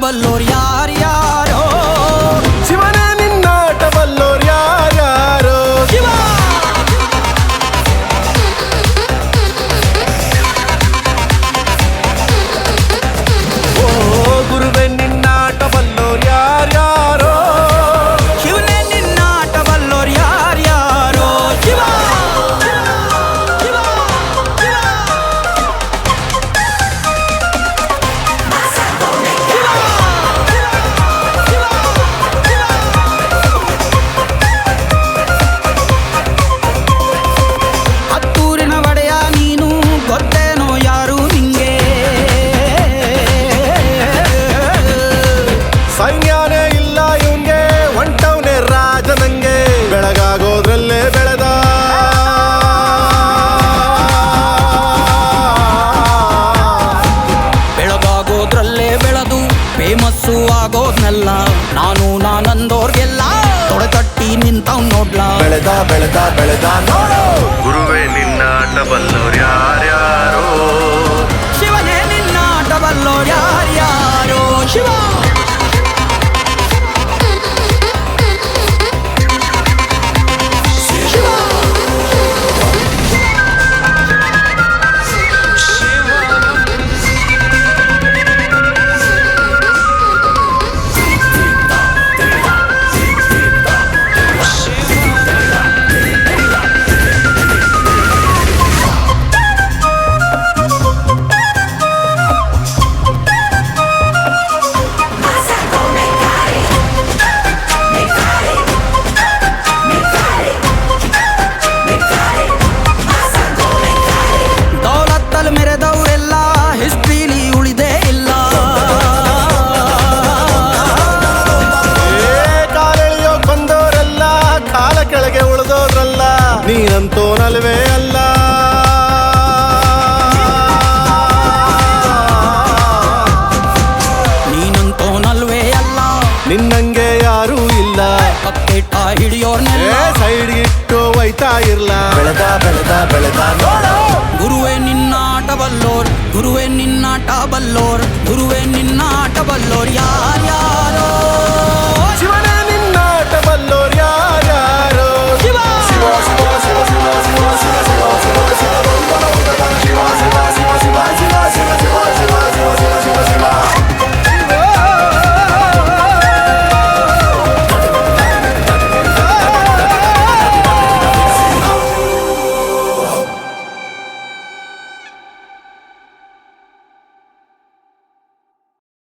ಬಲ್ಲೋರ್ ಯಾರ್ಯಾರೋ ಶಿವನೇ ನಿನ್ನಾಟ ಬಲ್ಲೋರ್ ಯಾರ್ಯಾರೋ ಶಿವ ಓ ಗುರುವೆ ನಿನ್ನಾಟ ಬಲ್ಲೋರ್ ಯಾರ್ಯಾರೋ ಶಿವನೇ ನಿನ್ನಾಟ ಬಲ್ಲೋರ್ ಯಾರ್ಯಾರೋ ಶಿವ ಹತ್ತೂರಿನ ಒಡೆಯ ನೀನು ಗೊತ್ತೇನೋ ಯಾರು ನಿಂಗೆ ಸೈನ್ಯನೇ ಇಲ್ಲ ಇವ್ನ್ಗೆ ಹೊಂಟವ್ನೆ ರಾಜ ನಂಗೆ ಬೆಳಗಾಗೋದ್ರಲ್ಲೇ ಬೆಳೆದ ಬೆಳಗಾಗೋದ್ರಲ್ಲೇ ಬೆಳೆದು ಫೇಮಸ್ಸು ಆಗೋದ್ನೆಲ್ಲ ನಾನಂದೋರ್ಗೆಲ್ಲ ತೊಡೆತಟ್ಟಿ ನಿಂತವ್ ನೋಡ್ಲಾ ಬೆಳೆದ ಬೆಳೆದ ಬೆಳೆದ ನೋಡು ಗುರುವೇ ನಿನ್ನಾಟ ಬಲ್ಲೋರ್ ಯಾರ್ಯಾರೋ ಶಿವನೇ ನಿನ್ನಾಟ ಬಲ್ಲೋರ್ ಯಾರ್ಯಾರೋ ಶಿವ ದೌಲತ್ತಲ್ ಮೆರೆದವರೆಲ್ಲ ಹಿಸ್ಟ್ರಿಲಿ ಉಳಿದೇ ಇಲ್ಲ ಕಾಲೆಳೆಯೋಕ್ ಬಂದವರೆಲ್ಲ ಕಾಲ ಕೆಳಗೆ ಉಳಿದೋದ್ರಲ್ಲ ನೀನಂತೂ ನಲ್ವೇ ಅಲ್ಲ ನೀನಂತೋನಲ್ವೇ ಅಲ್ಲ ನಿನ್ನಂಗೆ ಯಾರೂ ಇಲ್ಲ ಕಕ್ಕೆಟ್ಟ ಹಿಡಿಯೋರ್ನೆಲ್ಲ ಸೈಡ್ ಇಟ್ಟು ಒಯ್ತಾ ಇರ್ಲ ಬೆಳೆದ ಬೆಳೆದ ಬೆಳೆದ ನೋಡು ಗುರುವೇ ನಿನ್ನಾಟ ಬಲ್ಲೋರ್ ಗುರುವೇ ನಿನ್ನಾಟ ಬಲ್ಲೋರ್ ಗುರುವೇ ನಿನ್ನಾಟ ಬಲ್ಲೋರ್